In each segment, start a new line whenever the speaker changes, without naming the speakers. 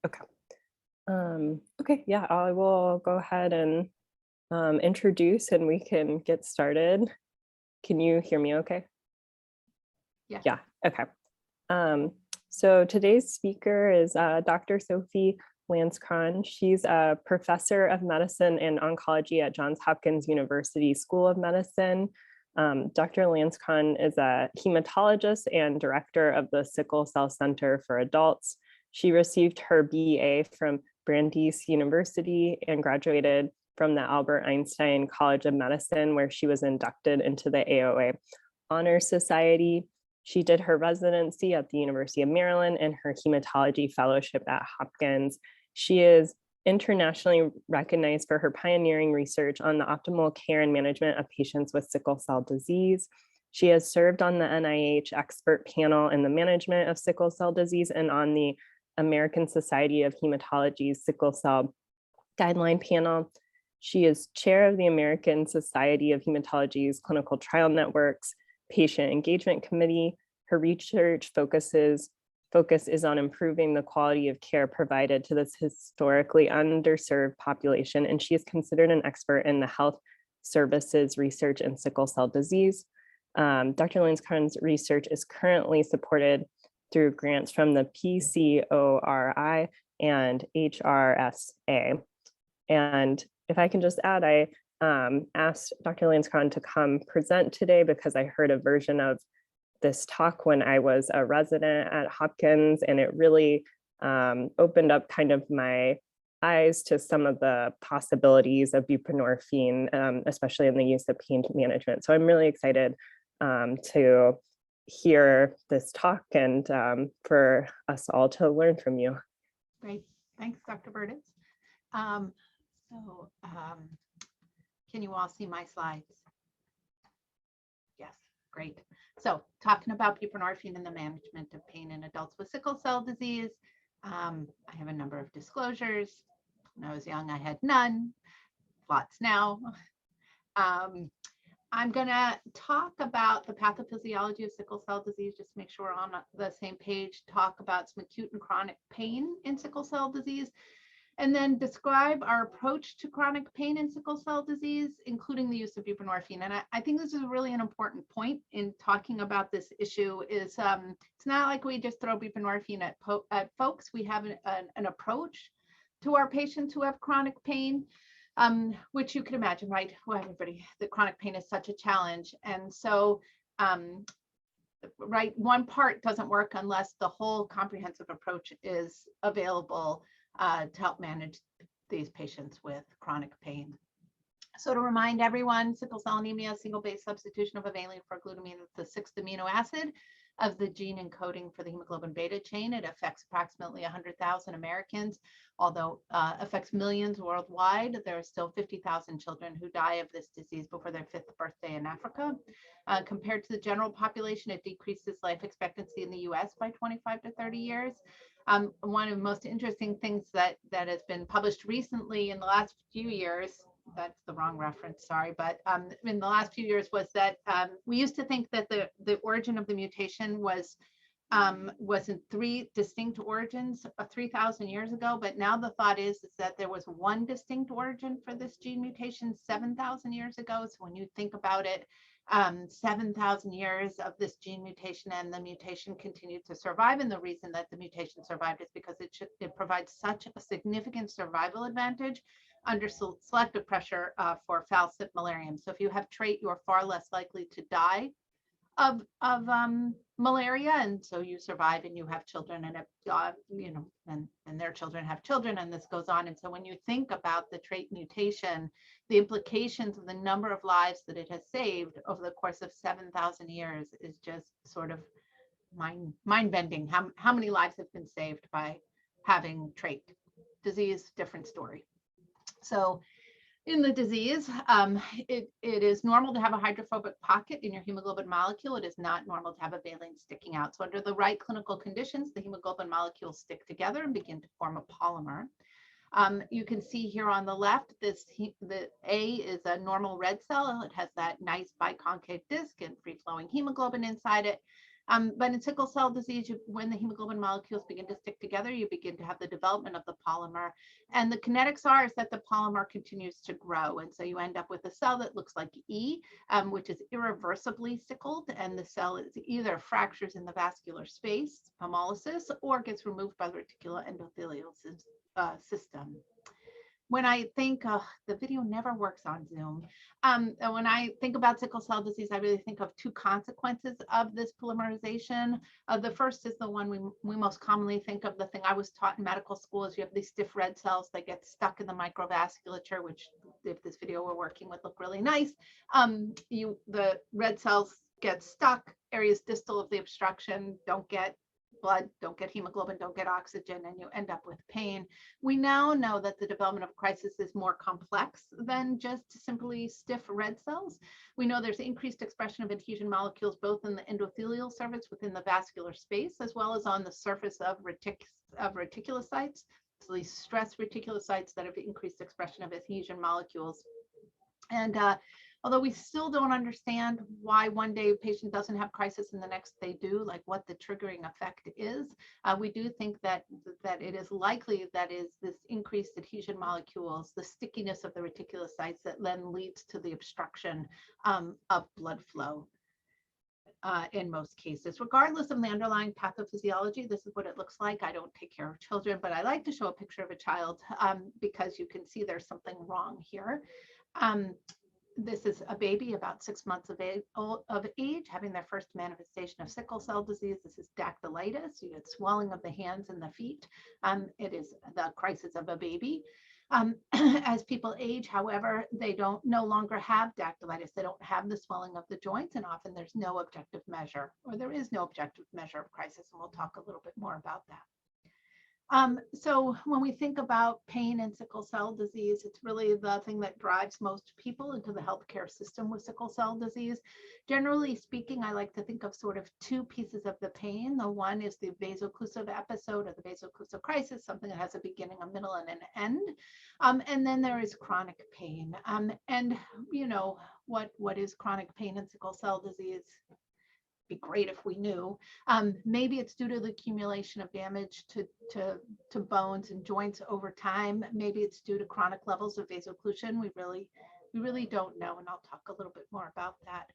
Okay. Okay, yeah, I will go ahead and introduce and we can get started. Can you hear me okay?
Yeah.
Yeah, okay. Um, so today's speaker is Dr. Sofie Lanzkron. She's a professor of medicine and oncology at Johns Hopkins University School of Medicine. Dr. Lanzkron is a hematologist and director of the Sickle Cell Center for Adults. She received her BA from Brandeis University and graduated from the Albert Einstein College of Medicine, where she was inducted into the AOA Honor Society. She did her residency at the University of Maryland and her hematology fellowship at Hopkins. She is internationally recognized for her pioneering research on the optimal care and management of patients with sickle cell disease. She has served on the NIH expert panel in the management of sickle cell disease and on the American Society of Hematology's sickle cell guideline panel. She is chair of the American Society of Hematology's clinical trial networks patient engagement committee. Her research focus is on improving the quality of care provided to this historically underserved population, and she is considered an expert in the health services research in sickle cell disease. Dr. Lanzkron's research is currently supported through grants from the PCORI and HRSA. And if I can just add, I asked Dr. Lanzkron to come present today because I heard a version of this talk when I was a resident at Hopkins, and it really opened up kind of my eyes to some of the possibilities of buprenorphine, especially in the use of pain management. So I'm really excited to hear this talk and for us all to learn from you.
Great. Thanks, Dr. Burtis. Can you all see my slides? Yes, great. So talking about buprenorphine and the management of pain in adults with sickle cell disease. I have a number of disclosures. When I was young, I had none, lots now. I'm going to talk about the pathophysiology of sickle cell disease, just to make sure we're on the same page, talk about some acute and chronic pain in sickle cell disease, and then describe our approach to chronic pain in sickle cell disease, including the use of buprenorphine. And I think this is really an important point in talking about this issue is it's not like we just throw buprenorphine at folks. We have an approach to our patients who have chronic pain, which you can imagine, right? Well, everybody, the chronic pain is such a challenge. And so, right, one part doesn't work unless the whole comprehensive approach is available to help manage these patients with chronic pain. So to remind everyone, sickle cell anemia, single base substitution of a valine for glutamine is the 6th amino acid of the gene encoding for the hemoglobin beta chain. It affects approximately 100,000 Americans, although affects millions worldwide. There are still 50,000 children who die of this disease before their 5th birthday in Africa. Compared to the general population, it decreases life expectancy in the US by 25 to 30 years. One of the most interesting things that has been published recently in the last few years, that's the wrong reference, sorry, but in the last few years was that we used to think that the origin of the mutation was in 3 distinct origins 3,000 years ago, but now the thought is that there was one distinct origin for this gene mutation 7,000 years ago. So when you think about it, 7,000 years of this gene mutation, and the mutation continued to survive. And the reason that the mutation survived is because it provides such a significant survival advantage under selective pressure for falciparum malarium. So if you have trait, you are far less likely to die of malaria, and so you survive and you have children, and and their children have children, and this goes on. And so when you think about the trait mutation, the implications of the number of lives that it has saved over the course of 7,000 years is just sort of mind-bending. How many lives have been saved by having trait? Disease, different story. So in the disease, it is normal to have a hydrophobic pocket in your hemoglobin molecule. It is not normal to have a valine sticking out. So under the right clinical conditions, the hemoglobin molecules stick together and begin to form a polymer. You can see here on the left, the A is a normal red cell. It has that nice biconcave disc and free-flowing hemoglobin inside it. But in sickle cell disease, when the hemoglobin molecules begin to stick together, you begin to have the development of the polymer. And the kinetics are is that the polymer continues to grow. And so you end up with a cell that looks like E, which is irreversibly sickled. And the cell is either fractures in the vascular space, hemolysis, or gets removed by the reticuloendothelial system. When I think, the video never works on Zoom. And when I think about sickle cell disease, I really think of two consequences of this polymerization. The first is the one we most commonly think of. The thing I was taught in medical school is you have these stiff red cells that get stuck in the microvasculature, which if this video we're working with look really nice. The red cells get stuck, areas distal of the obstruction don't get blood, don't get hemoglobin, don't get oxygen, and you end up with pain. We now know that the development of crisis is more complex than just simply stiff red cells. We know there's increased expression of adhesion molecules both in the endothelial surface within the vascular space, as well as on the surface of reticulocytes. So these stress reticulocytes that have increased expression of adhesion molecules. And although we still don't understand why one day a patient doesn't have crisis and the next they do, like what the triggering effect is, we do think that it is likely that is this increased adhesion molecules, the stickiness of the reticulocytes that then leads to the obstruction of blood flow. In most cases, regardless of the underlying pathophysiology, this is what it looks like. I don't take care of children, but I like to show a picture of a child because you can see there's something wrong here. This is a baby about 6 months of age having their first manifestation of sickle cell disease. This is dactylitis. You get swelling of the hands and the feet. It is the crisis of a baby. As people age, however, they no longer have dactylitis. They don't have the swelling of the joints, and often there's no objective measure, or there is no objective measure of crisis, and we'll talk a little bit more about that. So when we think about pain and sickle cell disease, it's really the thing that drives most people into the healthcare system with sickle cell disease. Generally speaking, I like to think of sort of two pieces of the pain. The one is the vaso-occlusive episode or the vaso-occlusive crisis, something that has a beginning, a middle, and an end. And then there is chronic pain. And you know, what is chronic pain in sickle cell disease? Be great if we knew. Maybe it's due to the accumulation of damage to bones and joints over time. Maybe it's due to chronic levels of vaso-occlusion. We really don't know, and I'll talk a little bit more about that.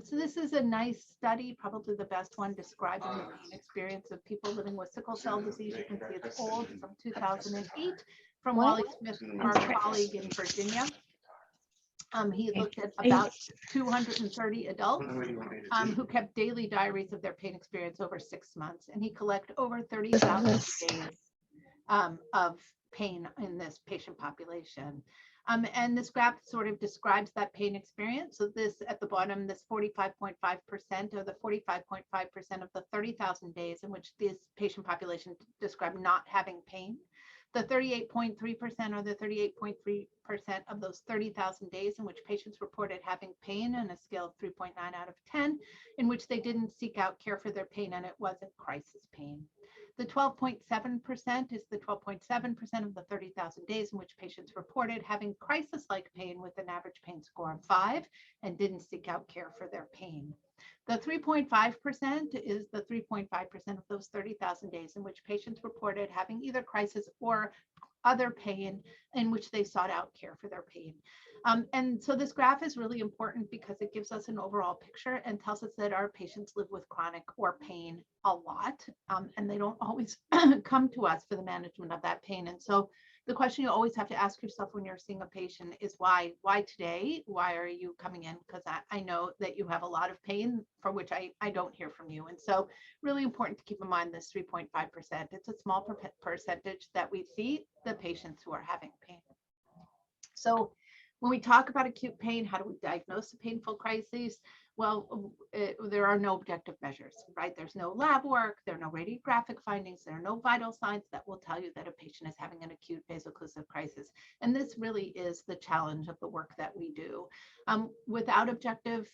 So this is a nice study, probably the best one describing the pain experience of people living with sickle cell disease. You can see it's old, from 2008, from Wally Smith, our colleague in Virginia. He looked at about 230 adults who kept daily diaries of their pain experience over 6 months, and he collected over 30,000 days of pain in this patient population. And this graph sort of describes that pain experience. So this at the bottom, this 45.5% or the 45.5% of the 30,000 days in which this patient population described not having pain. The 38.3% or the 38.3% of those 30,000 days in which patients reported having pain on a scale of 3.9 out of 10, in which they didn't seek out care for their pain and it wasn't crisis pain. The 12.7% is the 12.7% of the 30,000 days in which patients reported having crisis-like pain with an average pain score of 5 and didn't seek out care for their pain. The 3.5% is the 3.5% of those 30,000 days in which patients reported having either crisis or other pain in which they sought out care for their pain. And so this graph is really important because it gives us an overall picture and tells us that our patients live with chronic or pain a lot, and they don't always come to us for the management of that pain. And so the question you always have to ask yourself when you're seeing a patient is why today? Why are you coming in? Because I know that you have a lot of pain for which I don't hear from you. And so really important to keep in mind this 3.5%. It's a small percentage that we see the patients who are having pain. So when we talk about acute pain, how do we diagnose a painful crisis? Well, there are no objective measures, right? There's no lab work, there are no radiographic findings, there are no vital signs that will tell you that a patient is having an acute vaso-occlusive crisis. And this really is the challenge of the work that we do. Without objective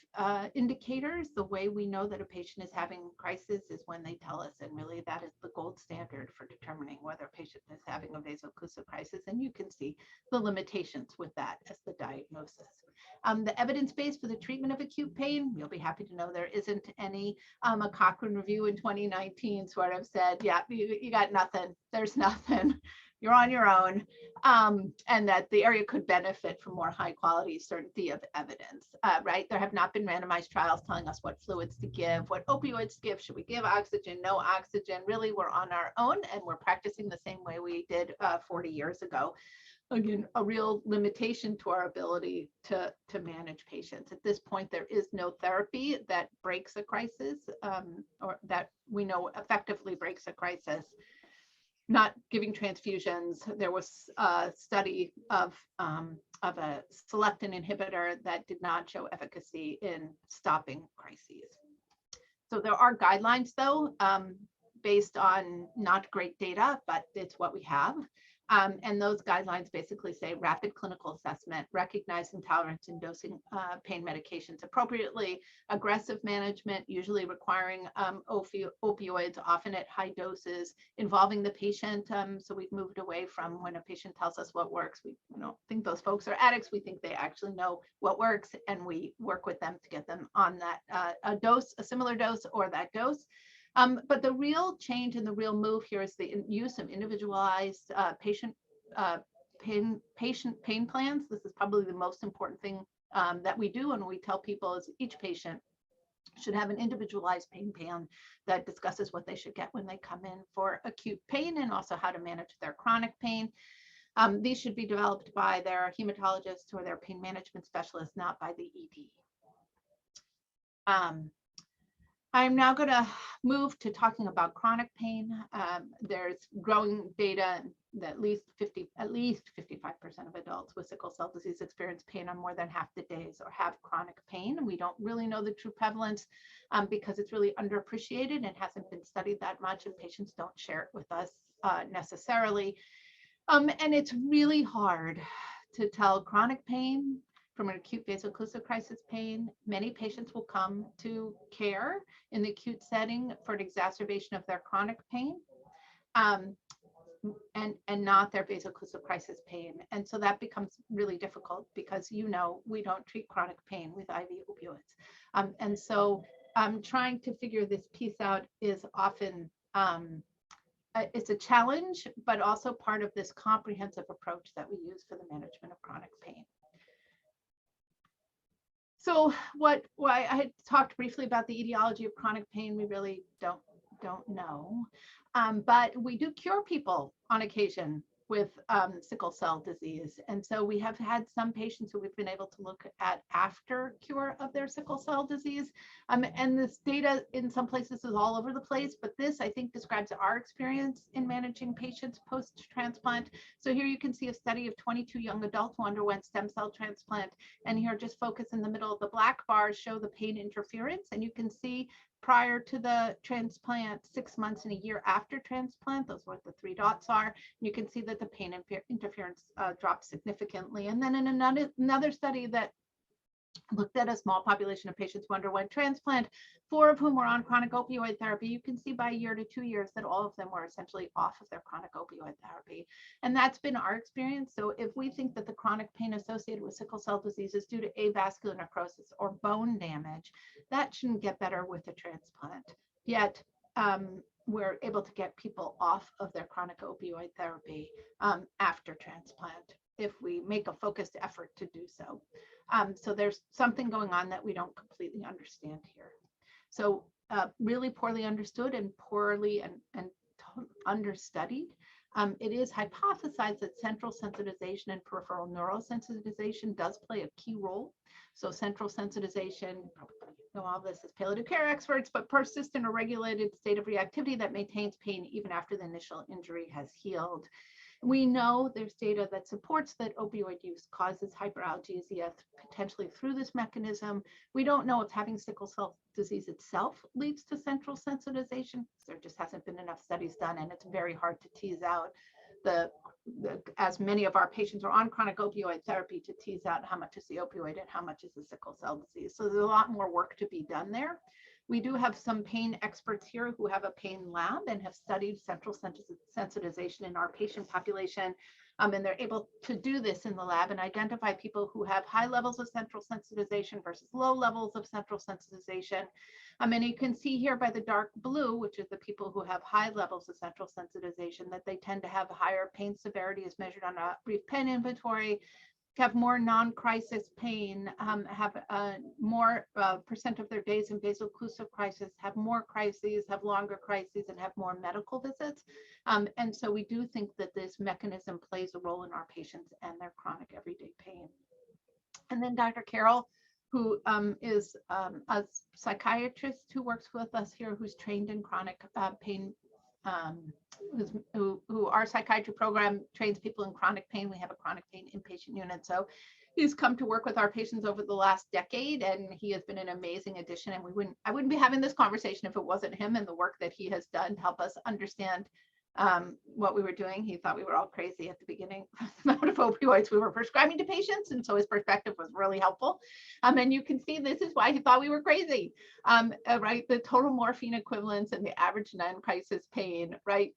indicators, the way we know that a patient is having crisis is when they tell us, and really that is the gold standard for determining whether a patient is having a vaso-occlusive crisis. And you can see the limitations with that as the diagnosis. The evidence base for the treatment of acute pain, pain. You'll be happy to know there isn't any. A Cochrane review in 2019 sort of said, yeah, you got nothing. There's nothing. You're on your own. And that the area could benefit from more high quality certainty of evidence, right? There have not been randomized trials telling us what fluids to give, what opioids to give. Should we give oxygen, no oxygen? Really, we're on our own and we're practicing the same way we did 40 years ago. Again, a real limitation to our ability to manage patients. At this point, there is no therapy that breaks a crisis, or that we know effectively breaks a crisis. Not giving transfusions. There was a study of a selectin inhibitor that did not show efficacy in stopping crises. So there are guidelines, though, based on not great data, but it's what we have. And those guidelines basically say rapid clinical assessment, recognize intolerance and dosing pain medications appropriately, aggressive management, usually requiring opioids, often at high doses, involving the patient. So we've moved away from when a patient tells us what works. We don't think those folks are addicts. We think they actually know what works, and we work with them to get them on that a similar dose or that dose. But the real change and the real move here is the use of individualized patient pain plans. This is probably the most important thing that we do, and we tell people is each patient should have an individualized pain plan that discusses what they should get when they come in for acute pain and also how to manage their chronic pain. These should be developed by their hematologist or their pain management specialist, not by the ED. I'm now going to move to talking about chronic pain. There's growing data that at least 55% of adults with sickle cell disease experience pain on more than half the days or have chronic pain. And we don't really know the true prevalence because it's really underappreciated and hasn't been studied that much, and patients don't share it with us necessarily. And it's really hard to tell chronic pain from an acute vaso-occlusive crisis pain. Many patients will come to care in the acute setting for an exacerbation of their chronic pain, and not their vaso-occlusive crisis pain. And so that becomes really difficult because, you know, we don't treat chronic pain with IV opioids. And so trying to figure this piece out is often, it's a challenge, but also part of this comprehensive approach that we use for the management of chronic pain. So why I had talked briefly about the etiology of chronic pain, we really don't know, but we do cure people on occasion with sickle cell disease. And so we have had some patients who we've been able to look at after cure of their sickle cell disease. And this data in some places is all over the place, but this I think describes our experience in managing patients post-transplant. So here you can see a study of 22 young adults who underwent stem cell transplant. And here, just focus in the middle of the black bars show the pain interference. And you can see prior to the transplant, 6 months and a year after transplant, those are what the 3 dots are. You can see that the pain interference dropped significantly. And then in another study that looked at a small population of patients who underwent transplant, 4 of whom were on chronic opioid therapy, you can see by a year to 2 years that all of them were essentially off of their chronic opioid therapy. And that's been our experience. So if we think that the chronic pain associated with sickle cell disease is due to avascular necrosis or bone damage, that shouldn't get better with a transplant. Yet we're able to get people off of their chronic opioid therapy after transplant if we make a focused effort to do so. So there's something going on that we don't completely understand here. So really poorly understood and poorly and understudied. It is hypothesized that central sensitization and peripheral neurosensitization does play a key role. So central sensitization, probably know all this as palliative care experts, but persistent or regulated state of reactivity that maintains pain even after the initial injury has healed. We know there's data that supports that opioid use causes hyperalgesia potentially through this mechanism. We don't know if having sickle cell disease itself leads to central sensitization. There just hasn't been enough studies done, and it's very hard to tease out as many of our patients are on chronic opioid therapy, to tease out how much is the opioid and how much is the sickle cell disease. So there's a lot more work to be done there. We do have some pain experts here who have a pain lab and have studied central sensitization in our patient population. And they're able to do this in the lab and identify people who have high levels of central sensitization versus low levels of central sensitization. And you can see here by the dark blue, which is the people who have high levels of central sensitization, that they tend to have higher pain severity as measured on a brief pain inventory, have more non-crisis pain, have more percent of their days in vaso-occlusive crisis, have more crises, have longer crises, and have more medical visits. And so we do think that this mechanism plays a role in our patients and their chronic everyday pain. And then Dr. Carroll, who is a psychiatrist who works with us here, who's trained in chronic pain, who our psychiatry program trains people in chronic pain. We have a chronic pain inpatient unit. So he's come to work with our patients over the last decade, and he has been an amazing addition. And I wouldn't be having this conversation if it wasn't him and the work that he has done to help us understand what we were doing. He thought we were all crazy at the beginning the amount of opioids we were prescribing to patients, and so his perspective was really helpful. And you can see this is why he thought we were crazy, right? The total morphine equivalents and the average non-crisis pain, right?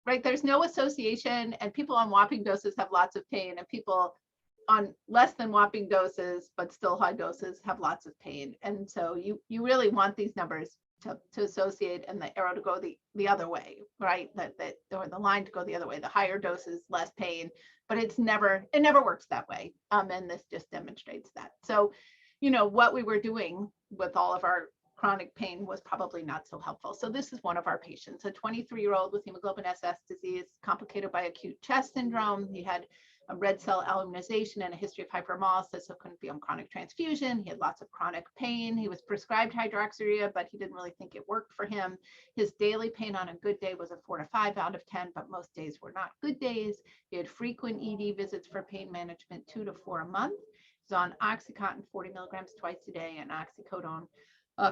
Right, there's no association, and people on whopping doses have lots of pain, and people on less than whopping doses but still high doses have lots of pain. And so you really want these numbers to associate and the arrow to go the other way, right? Or the line to go the other way. The higher doses, less pain, but it never works that way. And this just demonstrates that. So, what we were doing with all of our chronic pain was probably not so helpful. So this is one of our patients, a 23-year-old with hemoglobin SS disease, complicated by acute chest syndrome. He had a red cell aluminization and a history of hyperemolysis, so couldn't be on chronic transfusion. He had lots of chronic pain. He was prescribed hydroxyurea, but he didn't really think it worked for him. His daily pain on a good day was a 4 to 5 out of 10, but most days were not good days. He had frequent ED visits for pain management, 2 to 4 a month. He was on Oxycontin 40 milligrams twice a day and oxycodone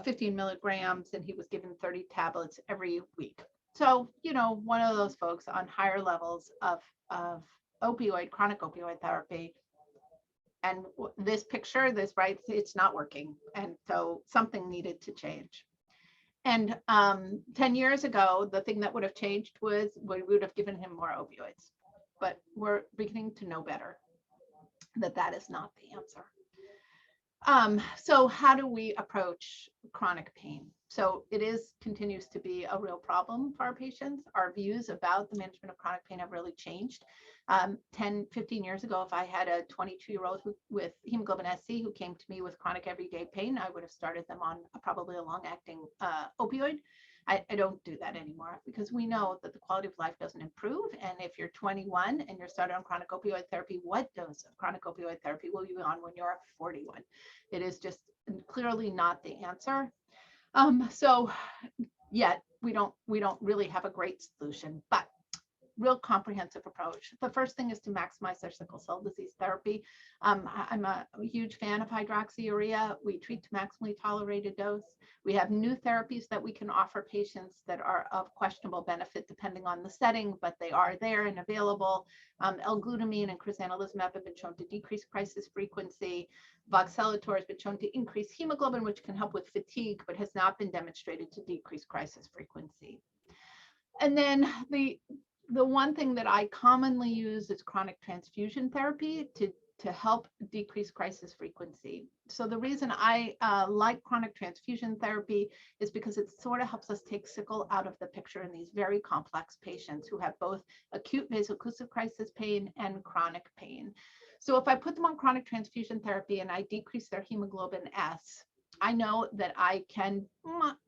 15 milligrams, and he was given 30 tablets every week. So, one of those folks on higher levels of chronic opioid therapy. And this picture, right, it's not working. And so something needed to change. And 10 years ago, the thing that would have changed was we would have given him more opioids. But we're beginning to know better that is not the answer. So how do we approach chronic pain? So it continues to be a real problem for our patients. Our views about the management of chronic pain have really changed. 10, 15 years ago, if I had a 22-year-old with hemoglobin SC who came to me with chronic everyday pain, I would have started them on probably a long-acting opioid. I don't do that anymore because we know that the quality of life doesn't improve. And if you're 21 and you're started on chronic opioid therapy, what dose of chronic opioid therapy will you be on when you're 41? It is just clearly not the answer. So yet we don't really have a great solution, but real comprehensive approach. The first thing is to maximize their sickle cell disease therapy. I'm a huge fan of hydroxyurea. We treat to maximally tolerated dose. We have new therapies that we can offer patients that are of questionable benefit depending on the setting, but they are there and available. L-glutamine and crizanlizumab have been shown to decrease crisis frequency. Voxelotor has been shown to increase hemoglobin, which can help with fatigue, but has not been demonstrated to decrease crisis frequency. And then the one thing that I commonly use is chronic transfusion therapy to help decrease crisis frequency. So the reason I like chronic transfusion therapy is because it sort of helps us take sickle out of the picture in these very complex patients who have both acute vaso-occlusive crisis pain and chronic pain. So if I put them on chronic transfusion therapy and I decrease their hemoglobin S, I know that I can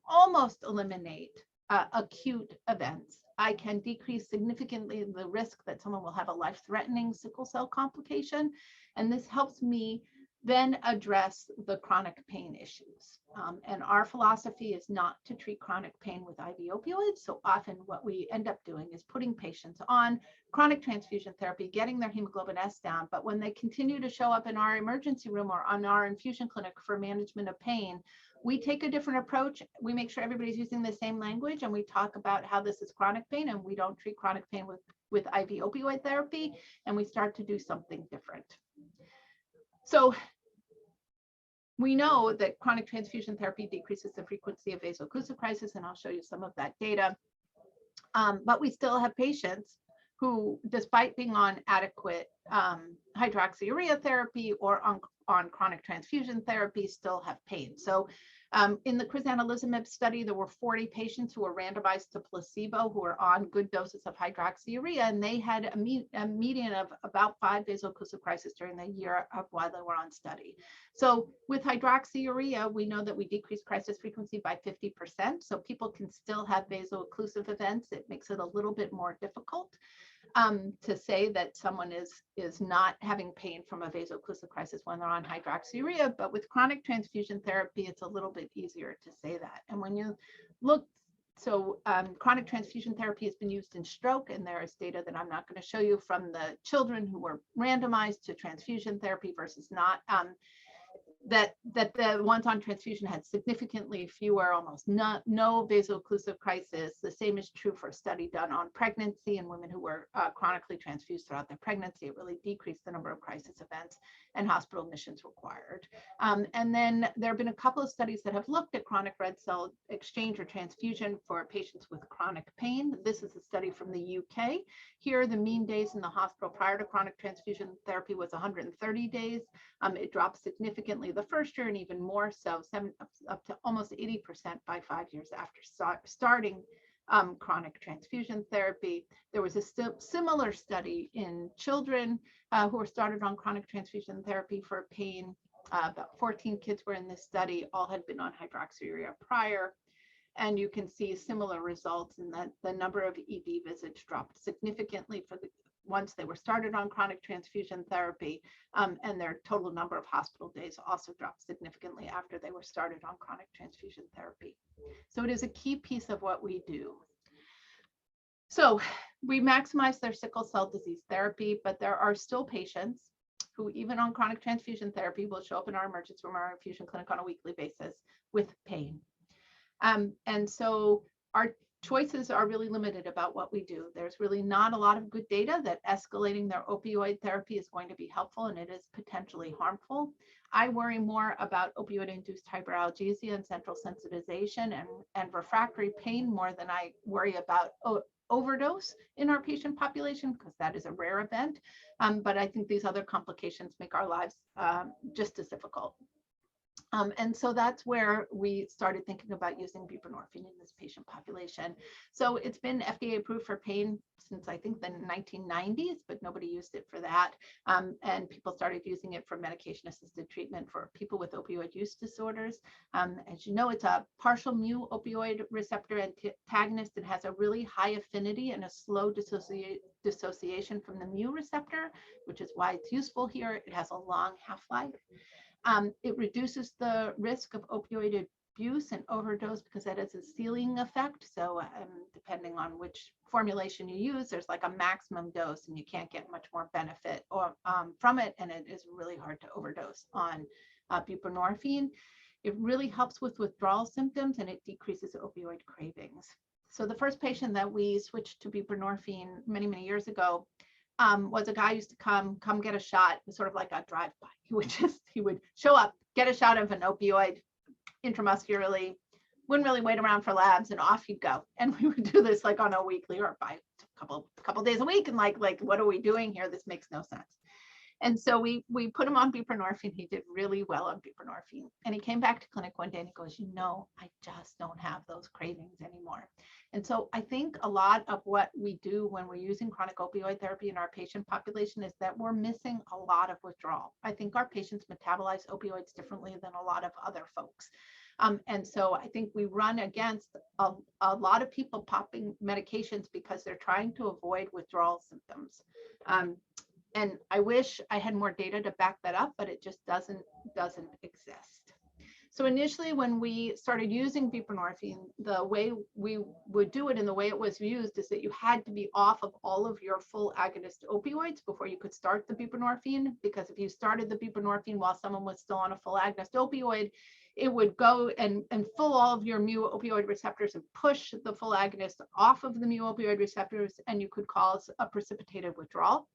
almost eliminate acute events. I can decrease significantly the risk that someone will have a life-threatening sickle cell complication. And this helps me then address the chronic pain issues. And our philosophy is not to treat chronic pain with IV opioids. So often what we end up doing is putting patients on chronic transfusion therapy, getting their hemoglobin S down. But when they continue to show up in our emergency room or on our infusion clinic for management of pain, we take a different approach. We make sure everybody's using the same language, and we talk about how this is chronic pain, and we don't treat chronic pain with IV opioid therapy, and we start to do something different. So we know that chronic transfusion therapy decreases the frequency of vaso-occlusive crisis, and I'll show you some of that data. But we still have patients who, despite being on adequate hydroxyurea therapy or on chronic transfusion therapy, still have pain. So in the crisanlizumab study, there were 40 patients who were randomized to placebo who were on good doses of hydroxyurea, and they had a median of about 5 vaso-occlusive crises during the year of while they were on study. So with hydroxyurea, we know that we decrease crisis frequency by 50%. So people can still have vaso-occlusive events. It makes it a little bit more difficult to say that someone is not having pain from a vaso-occlusive crisis when they're on hydroxyurea, but with chronic transfusion therapy, it's a little bit easier to say that. And when you look, so chronic transfusion therapy has been used in stroke, and there is data that I'm not going to show you from the children who were randomized to transfusion therapy versus not. That the ones on transfusion had significantly fewer, almost no vaso-occlusive crisis. The same is true for a study done on pregnancy and women who were chronically transfused throughout their pregnancy. It really decreased the number of crisis events and hospital admissions required. And then there have been a couple of studies that have looked at chronic red cell exchange or transfusion for patients with chronic pain. This is a study from the UK. Here, the mean days in the hospital prior to chronic transfusion therapy was 130 days. It dropped significantly the first year, and even more so, up to almost 80% by 5 years after starting chronic transfusion therapy. There was a similar study in children who were started on chronic transfusion therapy for pain. About 14 kids were in this study, all had been on hydroxyurea prior. And you can see similar results in that the number of ED visits dropped significantly for the once they were started on chronic transfusion therapy, and their total number of hospital days also dropped significantly after they were started on chronic transfusion therapy. So it is a key piece of what we do. So we maximize their sickle cell disease therapy, but there are still patients who, even on chronic transfusion therapy, will show up in our emergency room or infusion clinic on a weekly basis with pain. And so our choices are really limited about what we do. There's really not a lot of good data that escalating their opioid therapy is going to be helpful, and it is potentially harmful. I worry more about opioid-induced hyperalgesia and central sensitization and refractory pain more than I worry about overdose in our patient population, because that is a rare event. But I think these other complications make our lives just as difficult. And so that's where we started thinking about using buprenorphine in this patient population. So it's been FDA approved for pain since I think the 1990s, but nobody used it for that. And people started using it for medication-assisted treatment for people with opioid use disorders. As you know, it's a partial mu opioid receptor antagonist. It has a really high affinity and a slow dissociation from the mu receptor, which is why it's useful here. It has a long half-life. It reduces the risk of opioid abuse and overdose because that has a ceiling effect. So depending on which formulation you use, there's like a maximum dose, and you can't get much more benefit from it. And it is really hard to overdose on buprenorphine. It really helps with withdrawal symptoms, and it decreases opioid cravings. So the first patient that we switched to buprenorphine many, many years ago was a guy who used to come get a shot. It was sort of like a drive-by. He would show up, get a shot of an opioid intramuscularly, wouldn't really wait around for labs, and off he'd go. And we would do this like on a weekly or by a couple days a week, and like what are we doing here? This makes no sense. And so we put him on buprenorphine. He did really well on buprenorphine. And he came back to clinic one day and he goes, I just don't have those cravings anymore. And so I think a lot of what we do when we're using chronic opioid therapy in our patient population is that we're missing a lot of withdrawal. I think our patients metabolize opioids differently than a lot of other folks. And so I think we run against a lot of people popping medications because they're trying to avoid withdrawal symptoms. And I wish I had more data to back that up, but it just doesn't exist. So initially, when we started using buprenorphine, the way we would do it and the way it was used is that you had to be off of all of your full agonist opioids before you could start the buprenorphine, because if you started the buprenorphine while someone was still on a full agonist opioid, it would go and fill all of your mu opioid receptors and push the full agonist off of the mu opioid receptors, and you could cause a precipitated withdrawal.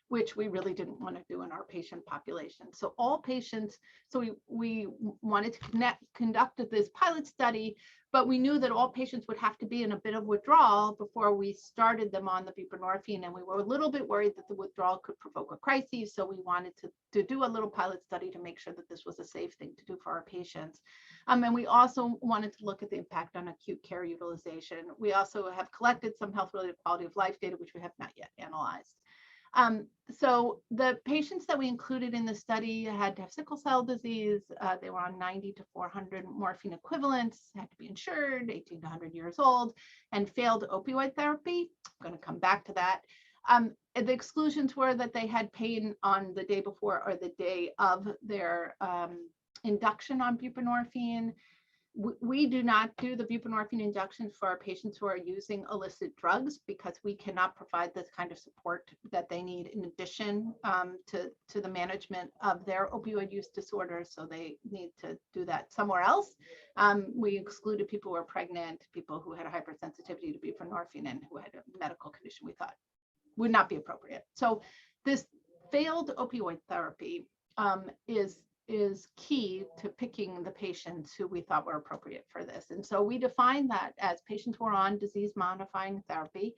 which we really didn't want to do in our patient population. So all patients, so we wanted to conduct this pilot study, but we knew that all patients would have to be in a bit of withdrawal before we started them on the buprenorphine. And we were a little bit worried that the withdrawal could provoke a crisis. So we wanted to do a little pilot study to make sure that this was a safe thing to do for our patients. And we also wanted to look at the impact on acute care utilization. We also have collected some health-related quality of life data, which we have not yet analyzed. So the patients that we included in the study had to have sickle cell disease. They were on 90 to 400 morphine equivalents, had to be insured, 18 to 100 years old, and failed opioid therapy. I'm going to come back to that. The exclusions were that they had pain on the day before or the day of their induction on buprenorphine. We do not do the buprenorphine inductions for our patients who are using illicit drugs because we cannot provide this kind of support that they need in addition to the management of their opioid use disorder. So they need to do that somewhere else. We excluded people who were pregnant, people who had a hypersensitivity to buprenorphine, and who had a medical condition we thought would not be appropriate. So this failed opioid therapy is key to picking the patients who we thought were appropriate for this. And so we defined that as patients who are on disease modifying therapy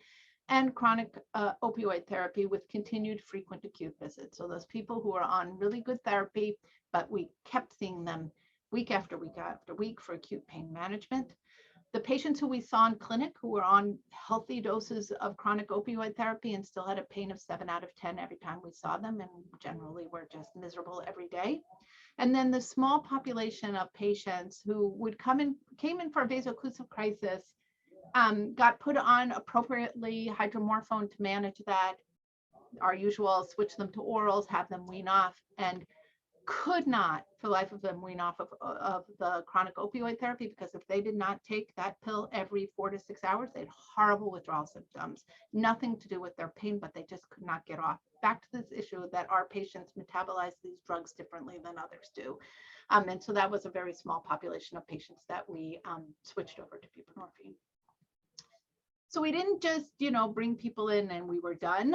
and chronic opioid therapy with continued frequent acute visits. So those people who are on really good therapy, but we kept seeing them week after week after week for acute pain management. The patients who we saw in clinic who were on healthy doses of chronic opioid therapy and still had a pain of 7 out of 10 every time we saw them, and generally were just miserable every day. And then the small population of patients who would came in for a vaso-occlusive crisis, got put on appropriately hydromorphone to manage that, our usual switch them to orals, have them wean off, and could not for the life of them wean off of the chronic opioid therapy, because if they did not take that pill every 4 to 6 hours, they had horrible withdrawal symptoms, nothing to do with their pain, but they just could not get off. Back to this issue that our patients metabolize these drugs differently than others do. And so that was a very small population of patients that we switched over to buprenorphine. So we didn't just, bring people in and we were done.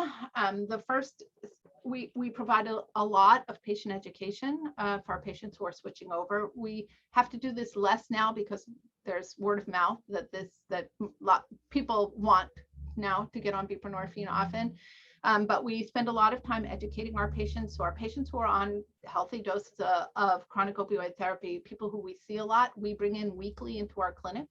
We provided a lot of patient education for our patients who are switching over. We have to do this less now because there's word of mouth that people want now to get on buprenorphine often. But we spend a lot of time educating our patients. So our patients who are on healthy doses of chronic opioid therapy, people who we see a lot, we bring in weekly into our clinic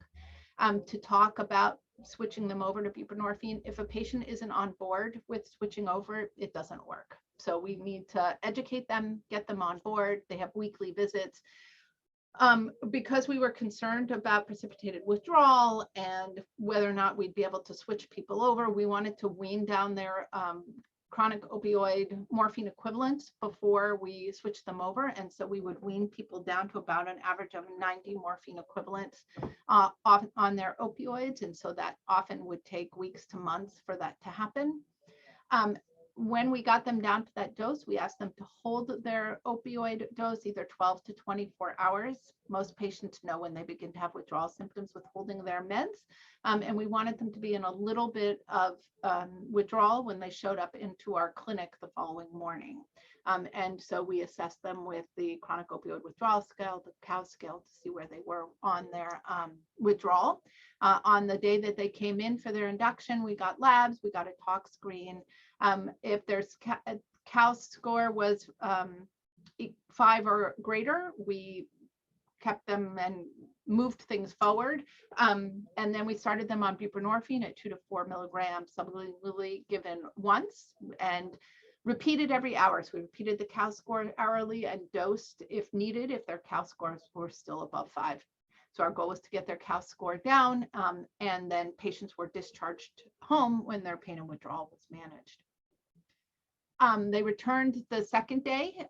to talk about switching them over to buprenorphine. If a patient isn't on board with switching over, it doesn't work. So we need to educate them, get them on board. They have weekly visits. Because we were concerned about precipitated withdrawal and whether or not we'd be able to switch people over, we wanted to wean down their chronic opioid morphine equivalents before we switched them over. And so we would wean people down to about an average of 90 morphine equivalents on their opioids. And so that often would take weeks to months for that to happen. When we got them down to that dose, we asked them to hold their opioid dose either 12 to 24 hours. Most patients know when they begin to have withdrawal symptoms with holding their meds. And we wanted them to be in a little bit of withdrawal when they showed up into our clinic the following morning. And so we assessed them with the chronic opioid withdrawal scale, the COW scale, to see where they were on their withdrawal. On the day that they came in for their induction, we got labs, we got a tox screen. If their COW score was 5 or greater, we kept them and moved things forward. And then we started them on buprenorphine at 2 to 4 milligrams, sublingually given once, and repeated every hour. So we repeated the COW score hourly and dosed if needed, if their COW scores were still above 5. So our goal was to get their COW score down, and then patients were discharged home when their pain and withdrawal was managed. They returned the second day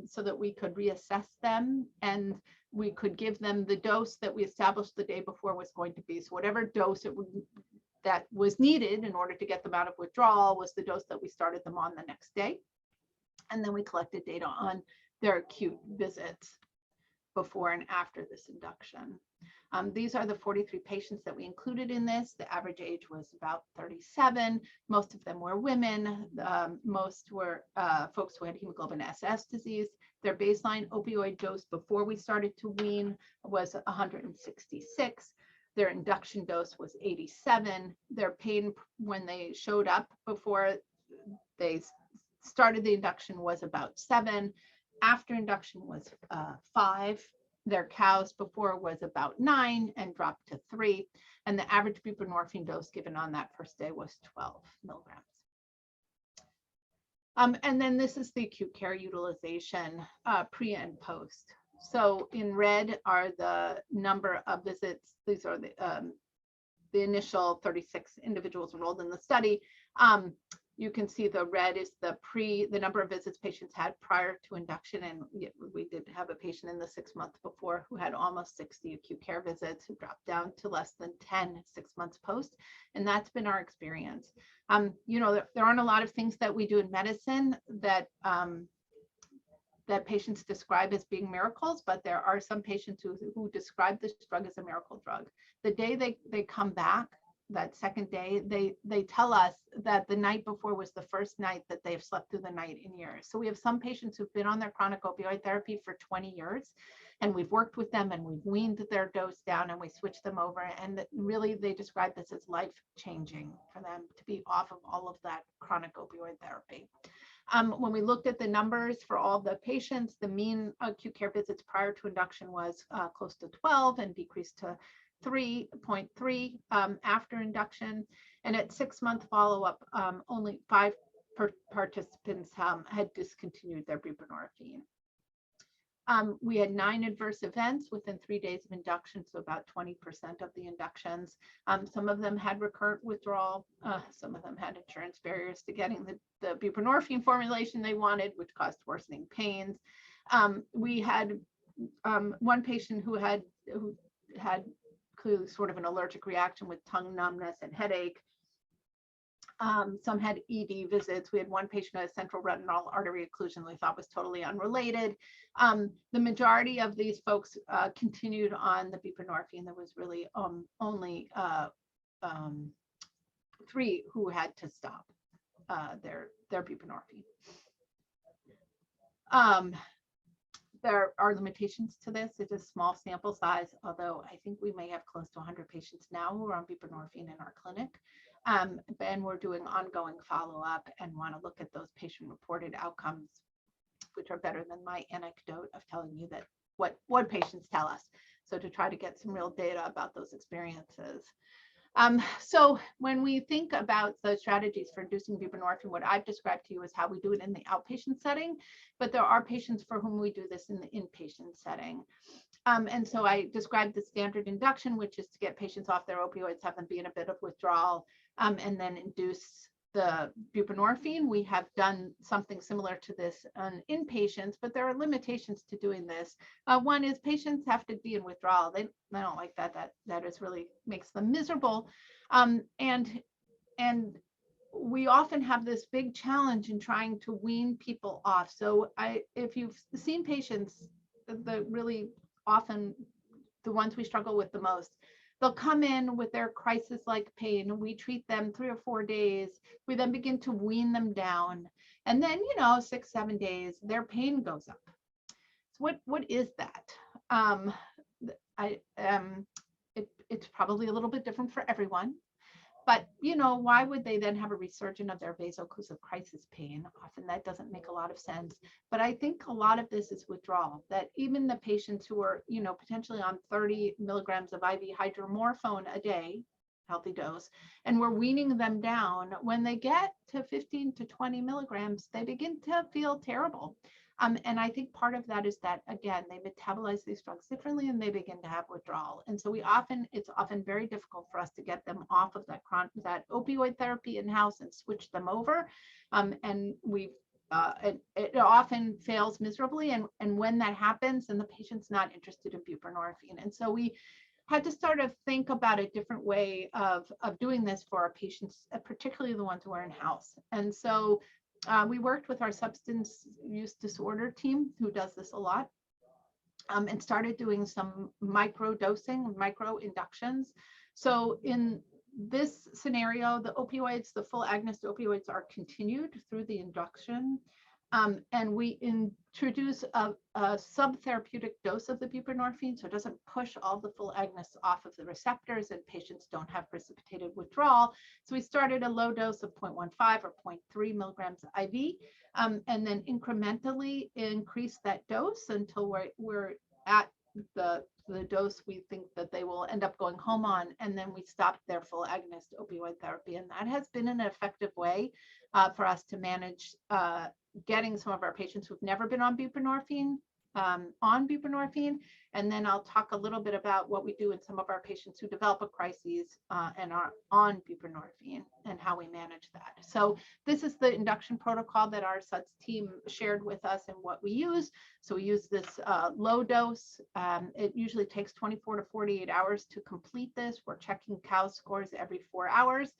so that we could reassess them and we could give them the dose that we established the day before was going to be. So whatever dose that was needed in order to get them out of withdrawal was the dose that we started them on the next day. And then we collected data on their acute visits. before and after this induction. These are the 43 patients that we included in this. The average age was about 37. Most of them were women. Most were folks who had hemoglobin SS disease. Their baseline opioid dose before we started to wean was 166. Their induction dose was 87. Their pain when they showed up before they started the induction was about 7. After induction was 5. Their cows before was about 9 and dropped to 3. And the average buprenorphine dose given on that first day was 12 milligrams. And then this is the acute care utilization pre and post. So in red are the number of visits. These are the initial 36 individuals enrolled in the study. You can see the red is the number of visits patients had prior to induction. And we did have a patient in the 6 months before who had almost 60 acute care visits, who dropped down to less than 10 6 months post. And that's been our experience. You know, there aren't a lot of things that we do in medicine that that patients describe as being miracles, but there are some patients who describe this drug as a miracle drug. The day they come back, that second day, they tell us that the night before was the first night that they've slept through the night in years. So we have some patients who've been on their chronic opioid therapy for 20 years, and we've worked with them and we've weaned their dose down and we switched them over. And really, they describe this as life-changing for them to be off of all of that chronic opioid therapy. When we looked at the numbers for all the patients, the mean acute care visits prior to induction was close to 12 and decreased to 3.3 after induction. And at 6-month follow-up, only 5 participants had discontinued their buprenorphine. We had 9 adverse events within 3 days of induction, so about 20% of the inductions. Some of them had recurrent withdrawal. Some of them had insurance barriers to getting the buprenorphine formulation they wanted, which caused worsening pains. We had one patient who had clearly sort of an allergic reaction with tongue numbness and headache. Some had ED visits. We had one patient who had central retinal artery occlusion we thought was totally unrelated. The majority of these folks continued on the buprenorphine. There was really only 3 who had to stop their buprenorphine. There are limitations to this. It's a small sample size, although I think we may have close to 100 patients now who are on buprenorphine in our clinic. And we're doing ongoing follow-up and want to look at those patient-reported outcomes, which are better than my anecdote of telling you that what patients tell us. So to try to get some real data about those experiences. So when we think about the strategies for inducing buprenorphine, what I've described to you is how we do it in the outpatient setting, but there are patients for whom we do this in the inpatient setting. And so I described the standard induction, which is to get patients off their opioids, have them be in a bit of withdrawal, and then induce the buprenorphine. We have done something similar to this on inpatients, but there are limitations to doing this. One is patients have to be in withdrawal. They don't like that. That is really makes them miserable. And we often have this big challenge in trying to wean people off. So if you've seen patients, really often the ones we struggle with the most, they'll come in with their crisis-like pain. We treat them 3 or 4 days. We then begin to wean them down. And then, 6, 7 days, their pain goes up. So what is that? It's probably a little bit different for everyone. But, why would they then have a resurgence of their vaso-occlusive crisis pain? Often that doesn't make a lot of sense. But I think a lot of this is withdrawal, that even the patients who are, potentially on 30 milligrams of IV hydromorphone a day, healthy dose, and we're weaning them down, when they get to 15 to 20 milligrams, they begin to feel terrible. And I think part of that is that, again, they metabolize these drugs differently and they begin to have withdrawal. And so it's often very difficult for us to get them off of that opioid therapy in-house and switch them over. And it often fails miserably. And when that happens, then the patient's not interested in buprenorphine. And so we had to sort of think about a different way of doing this for our patients, particularly the ones who are in-house. And so we worked with our substance use disorder team, who does this a lot. and started doing some micro dosing, micro inductions. So in this scenario, the opioids, the full agonist opioids are continued through the induction. And we introduce a subtherapeutic dose of the buprenorphine, so it doesn't push all the full agonists off of the receptors and patients don't have precipitated withdrawal. So we started a low dose of 0.15 or 0.3 milligrams IV, and then incrementally increase that dose until we're at the dose we think that they will end up going home on, and then we stopped their full agonist opioid therapy. And that has been an effective way for us to manage getting some of our patients who've never been on buprenorphine. And then I'll talk a little bit about what we do in some of our patients who develop a crisis and are on buprenorphine and how we manage that. So this is the induction protocol that our SUDS team shared with us and what we use. So we use this low dose. It usually takes 24 to 48 hours to complete this. We're checking COW scores every 4 hours.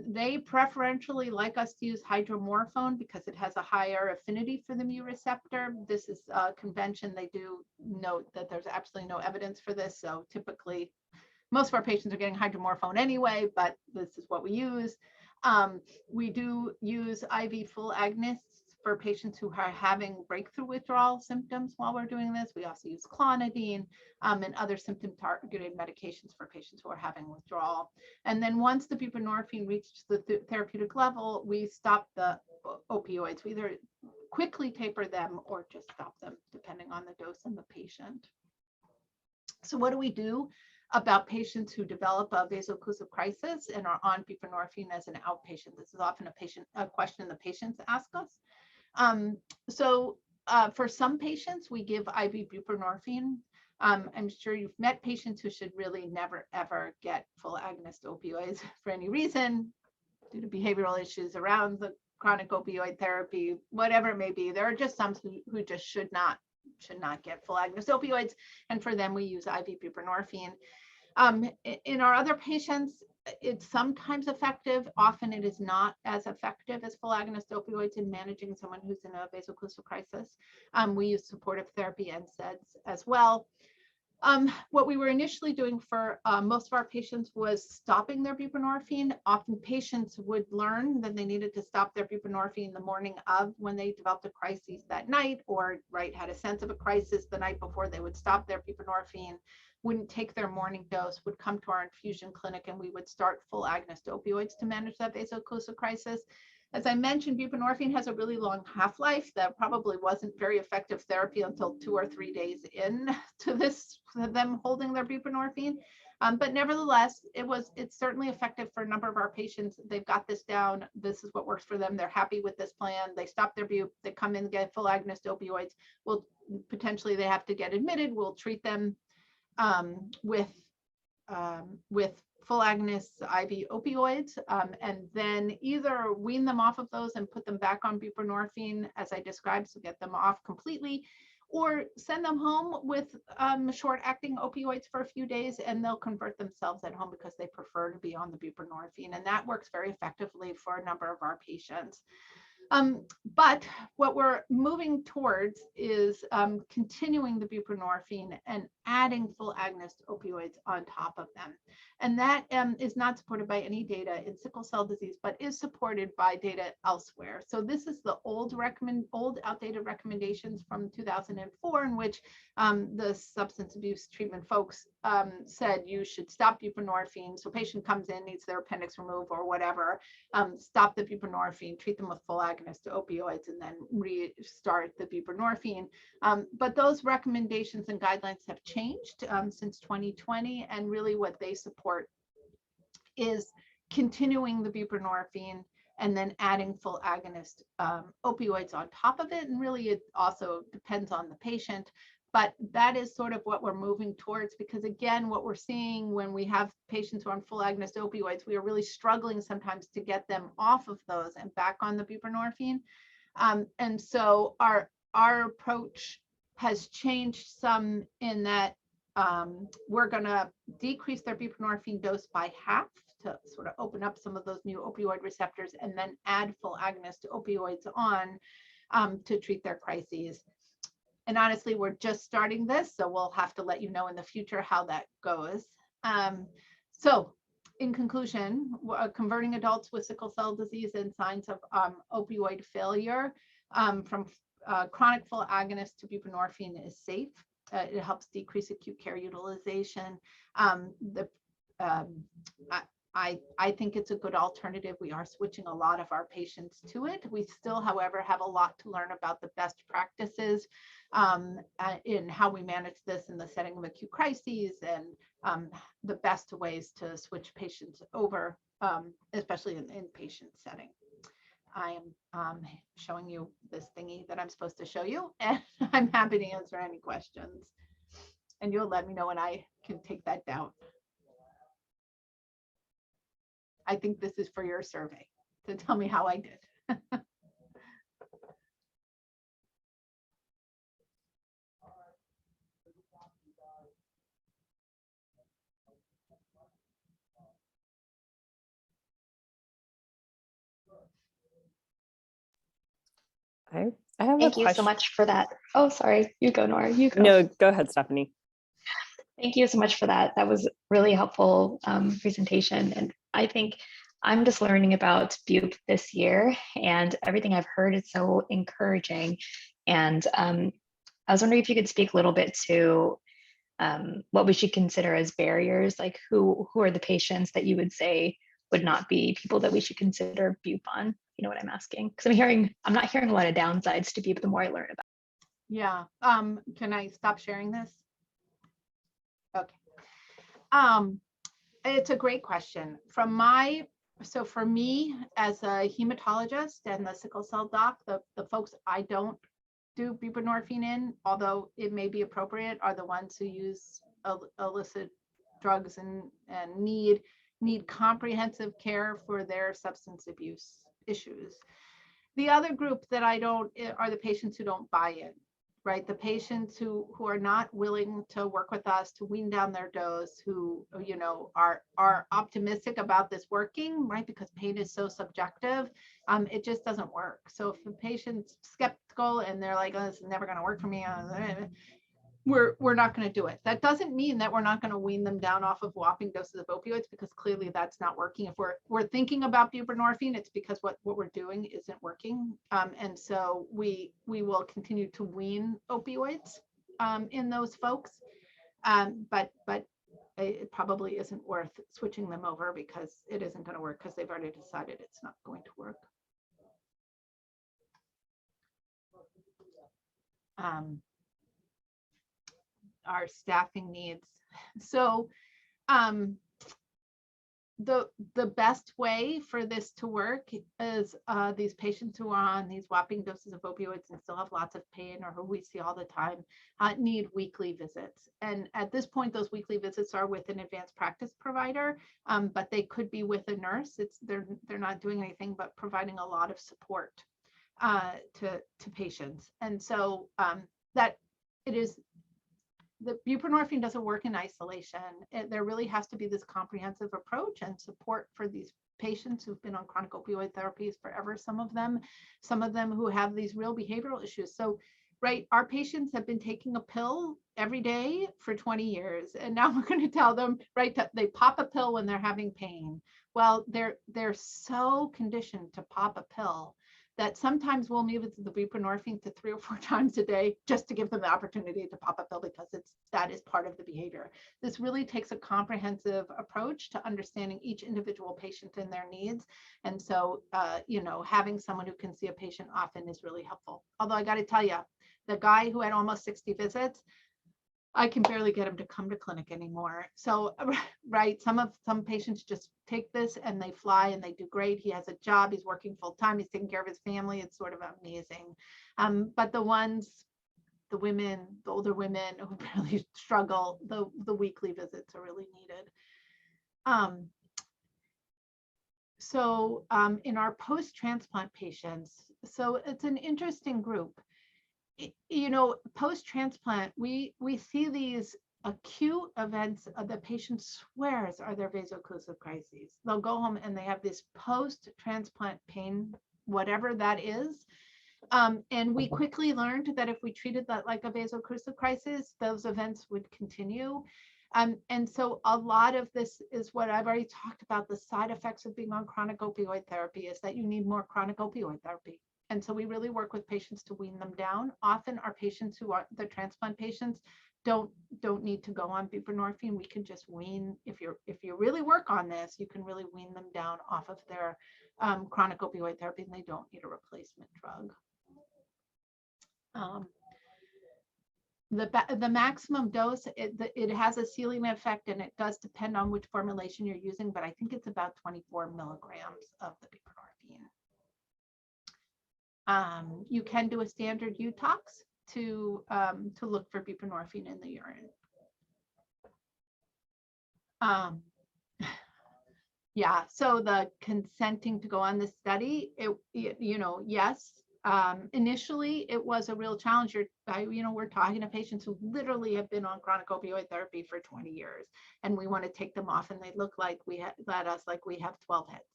They preferentially like us to use hydromorphone because it has a higher affinity for the mu receptor. This is a convention. They do note that there's absolutely no evidence for this. So typically, most of our patients are getting hydromorphone anyway, but this is what we use. We do use IV full agonists for patients who are having breakthrough withdrawal symptoms while we're doing this. We also use clonidine and other symptom targeted medications for patients who are having withdrawal. And then once the buprenorphine reached the therapeutic level, we stop the opioids. We either quickly taper them or just stop them depending on the dose and the patient. So what do we do about patients who develop a vaso-occlusive crisis and are on buprenorphine as an outpatient? This is often a question the patients ask us. For some patients, we give IV buprenorphine. I'm sure you've met patients who should really never, ever get full agonist opioids for any reason, due to behavioral issues around the chronic opioid therapy, whatever it may be. There are just some who just should not get full agonist opioids. And for them, we use IV buprenorphine. In our other patients, it's sometimes effective. Often it is not as effective as full agonist opioids in managing someone who's in a vaso-occlusive crisis. We use supportive therapy and NSAIDs as well. What we were initially doing for most of our patients was stopping their buprenorphine. Often patients would learn that they needed to stop their buprenorphine the morning of when they developed a crisis that night, or had a sense of a crisis the night before. They would stop their buprenorphine, wouldn't take their morning dose, would come to our infusion clinic, and we would start full agonist opioids to manage that vaso-occlusive crisis. As I mentioned, buprenorphine has a really long half-life. That probably wasn't very effective therapy until 2 or 3 days in to them holding their buprenorphine. But nevertheless, it's certainly effective for a number of our patients. They've got this down. This is what works for them. They're happy with this plan. They stop their bup, they come in and get full agonist opioids. Potentially they have to get admitted. We'll treat them with full agonist IV opioids, and then either wean them off of those and put them back on buprenorphine, as I described, so get them off completely, or send them home with short-acting opioids for a few days, and they'll convert themselves at home because they prefer to be on the buprenorphine, and that works very effectively for a number of our patients. But what we're moving towards is continuing the buprenorphine and adding full agonist opioids on top of them. And that is not supported by any data in sickle cell disease, but is supported by data elsewhere. So this is the old outdated recommendations from 2004, in which the substance abuse treatment folks said you should stop buprenorphine. So patient comes in, needs their appendix removed or whatever, stop the buprenorphine, treat them with full agonist opioids, and then restart the buprenorphine. But those recommendations and guidelines have changed since 2020, and really what they support is continuing the buprenorphine and then adding full agonist opioids on top of it. And really it also depends on the patient, but that is sort of what we're moving towards, because again, what we're seeing when we have patients who are on full agonist opioids, we are really struggling sometimes to get them off of those and back on the buprenorphine. And so our approach has changed some in that we're going to decrease their buprenorphine dose by half to sort of open up some of those new opioid receptors, and then add full agonist opioids on to treat their crises. And honestly, we're just starting this, so we'll have to let you know in the future how that goes. So in conclusion, converting adults with sickle cell disease and signs of opioid failure from chronic full agonist to buprenorphine is safe. It helps decrease acute care utilization. I think it's a good alternative. We are switching a lot of our patients to it. We still, however, have a lot to learn about the best practices in how we manage this in the setting of acute crises and the best ways to switch patients over, especially in inpatient setting. I am showing you this thingy that I'm supposed to show you, and I'm happy to answer any questions. And you'll let me know when I can take that down. I think this is for your survey to tell me how I did.
I have
Thank
a
you so
question.
much for that. Oh, sorry. You go, Nora. You go.
No, go ahead, Stephanie.
Thank you so much for that. That was really helpful presentation. And I think I'm just learning about Bupe this year, and everything I've heard is so encouraging. And I was wondering if you could speak a little bit to what we should consider as barriers, like who are the patients that you would say would not be people that we should consider Bupe on? You know what I'm asking? Because I'm not hearing a lot of downsides to Bupe the more I learn about it.
Yeah. Can I stop sharing this? Okay. It's a great question. So for me as a hematologist and the sickle cell doc, the folks I don't do buprenorphine in, although it may be appropriate, are the ones who use illicit drugs and need comprehensive care for their substance abuse issues. The other group that I don't are the patients who don't buy in, right? The patients who are not willing to work with us to wean down their dose, who, you know, are optimistic about this working, right? Because pain is so subjective, it just doesn't work. So if the patient's skeptical and they're like, oh, this is never going to work for me, we're not going to do it. That doesn't mean that we're not going to wean them down off of whopping doses of opioids, because clearly that's not working. If we're thinking about buprenorphine, it's because what we're doing isn't working. And so we will continue to wean opioids in those folks. But it probably isn't worth switching them over, because it isn't going to work, because they've already decided it's not going to work. Our staffing needs. So the best way for this to work is these patients who are on these whopping doses of opioids and still have lots of pain, or who we see all the time, need weekly visits. And at this point, those weekly visits are with an advanced practice provider, but they could be with a nurse. They're not doing anything but providing a lot of support to patients. And so that it is. The buprenorphine doesn't work in isolation. There really has to be this comprehensive approach and support for these patients who've been on chronic opioid therapies forever. Some of them who have these real behavioral issues. So, right, our patients have been taking a pill every day for 20 years, and now we're going to tell them, right, that they pop a pill when they're having pain. Well, they're so conditioned to pop a pill that sometimes we'll move the buprenorphine to 3 or 4 times a day just to give them the opportunity to pop a pill, because that is part of the behavior. This really takes a comprehensive approach to understanding each individual patient and their needs. And so, you know, having someone who can see a patient often is really helpful. Although I got to tell you, the guy who had almost 60 visits, I can barely get him to come to clinic anymore. So, right, some patients just take this and they fly and they do great. He has a job, he's working full time, he's taking care of his family. It's sort of amazing. But the women, the older women who really struggle, the weekly visits are really needed. So in our post-transplant patients, so it's an interesting group. You know, post-transplant, we see these acute events the patient swears are their vaso-occlusive crises. They'll go home and they have this post-transplant pain, whatever that is. And we quickly learned that if we treated that like a vaso-occlusive crisis, those events would continue. And so a lot of this is what I've already talked about. The side effects of being on chronic opioid therapy is that you need more chronic opioid therapy. And so we really work with patients to wean them down. Often our patients who are the transplant patients don't need to go on buprenorphine. We can just wean, if you really work on this, you can really wean them down off of their chronic opioid therapy, and they don't need a replacement drug. The maximum dose, it has a ceiling effect, and it does depend on which formulation you're using, but I think it's about 24 milligrams of the buprenorphine. You can do a standard UTOX to look for buprenorphine in the urine. Yeah, so the consenting to go on this study, yes. Initially, it was a real challenge. We're talking to patients who literally have been on chronic opioid therapy for 20 years, and we want to take them off, and they look like we have 12 heads.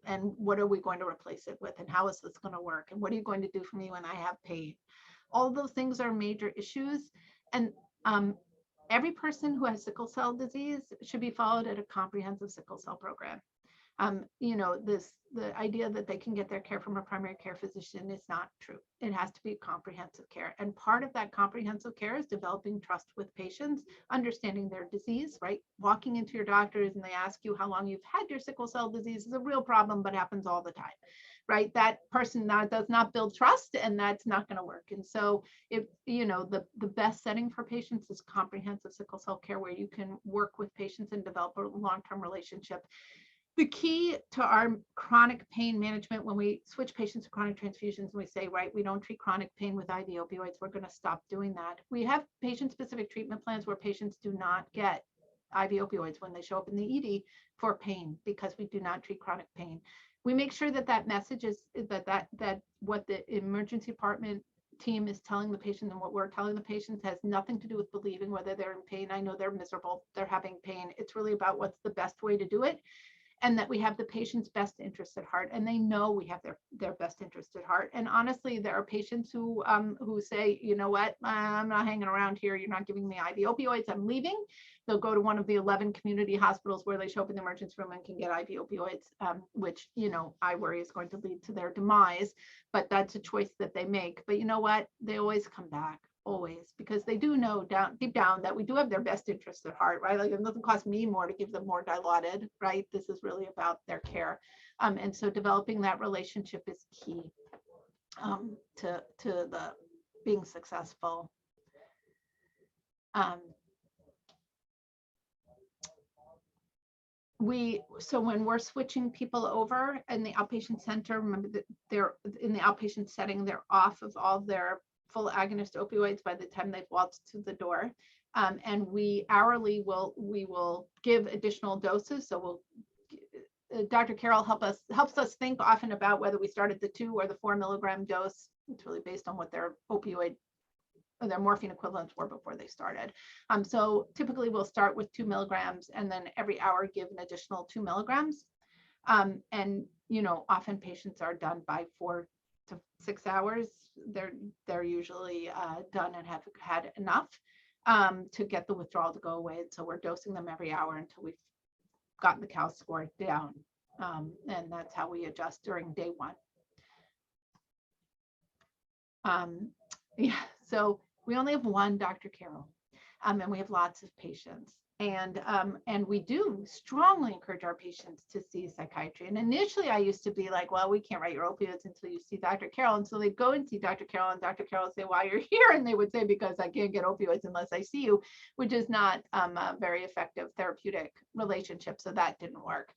And what are we going to replace it with? And how is this going to work? And what are you going to do for me when I have pain? All those things are major issues. And every person who has sickle cell disease should be followed at a comprehensive sickle cell program. The idea that they can get their care from a primary care physician is not true. It has to be comprehensive care. And part of that comprehensive care is developing trust with patients, understanding their disease, right? Walking into your doctors and they ask you how long you've had your sickle cell disease is a real problem, but happens all the time, right? That person does not build trust, and that's not going to work. And so the best setting for patients is comprehensive sickle cell care, where you can work with patients and develop a long-term relationship. The key to our chronic pain management, when we switch patients to chronic transfusions and we say, right, we don't treat chronic pain with IV opioids, we're going to stop doing that. We have patient-specific treatment plans where patients do not get IV opioids when they show up in the ED for pain, because we do not treat chronic pain. We make sure that message is that what the emergency department team is telling the patient and what we're telling the patients has nothing to do with believing whether they're in pain. I know they're miserable, they're having pain. It's really about what's the best way to do it, and that we have the patient's best interest at heart, and they know we have their best interest at heart. And honestly, there are patients who say, you know what, I'm not hanging around here. You're not giving me IV opioids. I'm leaving. They'll go to one of the 11 community hospitals where they show up in the emergency room and can get IV opioids, which, I worry is going to lead to their demise, but that's a choice that they make. But you know what? They always come back. Always, because they do know deep down that we do have their best interests at heart, right? Like, it doesn't cost me more to give them more Dilaudid, right? This is really about their care. And so developing that relationship is key to the being successful. So when we're switching people over in the outpatient center, remember that they're in the outpatient setting, they're off of all their full agonist opioids by the time they've waltzed to the door. And we hourly will give additional doses. So Dr. Carroll helps us think often about whether we start at the 2 or the 4 milligram dose. It's really based on what their morphine equivalents were before they started. So typically we'll start with 2 milligrams and then every hour give an additional 2 milligrams. And often patients are done by 4 to 6 hours. They're usually done and have had enough to get the withdrawal to go away. And so we're dosing them every hour until we've gotten the CAL score down. And that's how we adjust during day 1. So we only have one Dr. Carroll, and we have lots of patients. And we do strongly encourage our patients to see psychiatry. And initially I used to be like, well, we can't write your opioids until you see Dr. Carroll. And so they go and see Dr. Carroll, and Dr. Carroll would say, why you're here? And they would say, because I can't get opioids unless I see you, which is not a very effective therapeutic relationship. So that didn't work.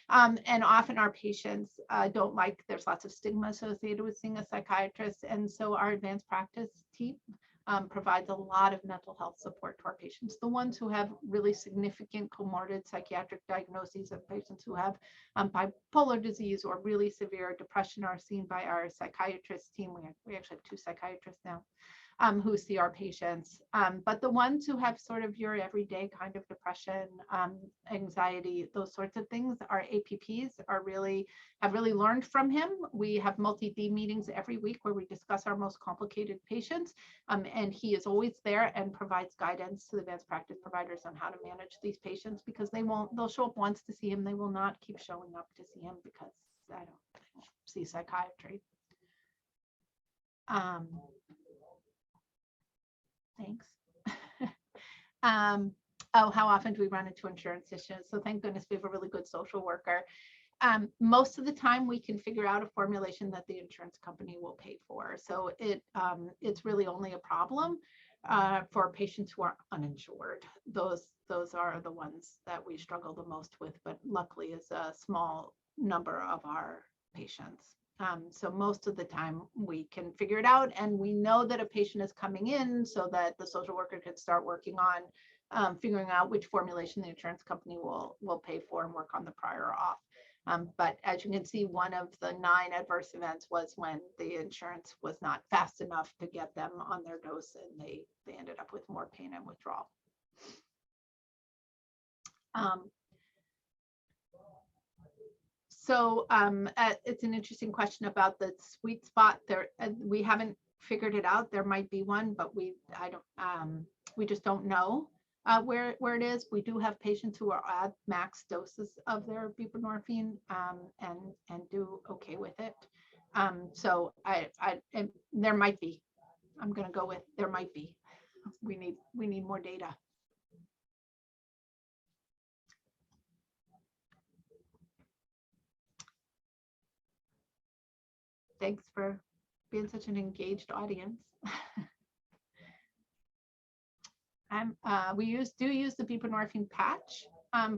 And often our patients don't like, there's lots of stigma associated with seeing a psychiatrist. And so our advanced practice team provides a lot of mental health support to our patients. The ones who have really significant comorbid psychiatric diagnoses of patients who have bipolar disease or really severe depression are seen by our psychiatrist team. We actually have 2 psychiatrists now. who see our patients. But the ones who have sort of your everyday kind of depression, anxiety, those sorts of things, our APPs have really learned from him. We have multi-D meetings every week where we discuss our most complicated patients. And he is always there and provides guidance to the advanced practice providers on how to manage these patients, because they'll show up once to see him. They will not keep showing up to see him because I don't see psychiatry. Thanks. Oh, how often do we run into insurance issues? So thank goodness we have a really good social worker. Most of the time we can figure out a formulation that the insurance company will pay for. So it's really only a problem for patients who are uninsured. Those are the ones that we struggle the most with, but luckily is a small number of our patients. So most of the time we can figure it out, and we know that a patient is coming in so that the social worker can start working on figuring out which formulation the insurance company will pay for and work on the prior auth. But as you can see, one of the 9 adverse events was when the insurance was not fast enough to get them on their dose, and they ended up with more pain and withdrawal. So it's an interesting question about the sweet spot there. We haven't figured it out. There might be one, but we just don't know where it is. We do have patients who are at max doses of their buprenorphine and do okay with it. So and there might be. I'm going to go with there might be. We need more data. Thanks for being such an engaged audience. We do use the buprenorphine patch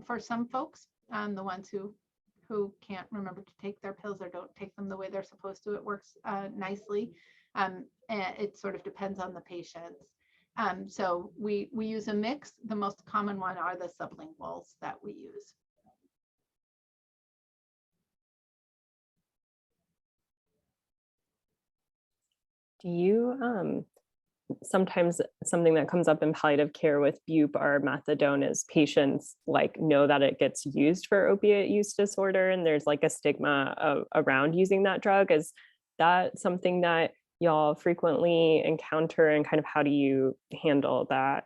for some folks, the ones who can't remember to take their pills or don't take them the way they're supposed to. It works nicely. And it sort of depends on the patients. So we use a mix. The most common one are the sublinguals that we use.
Do you, sometimes something that comes up in palliative care with bup or methadone is patients like know that it gets used for opiate use disorder, and there's like a stigma around using that drug. Is that something that y'all frequently encounter, and kind of how do you handle that?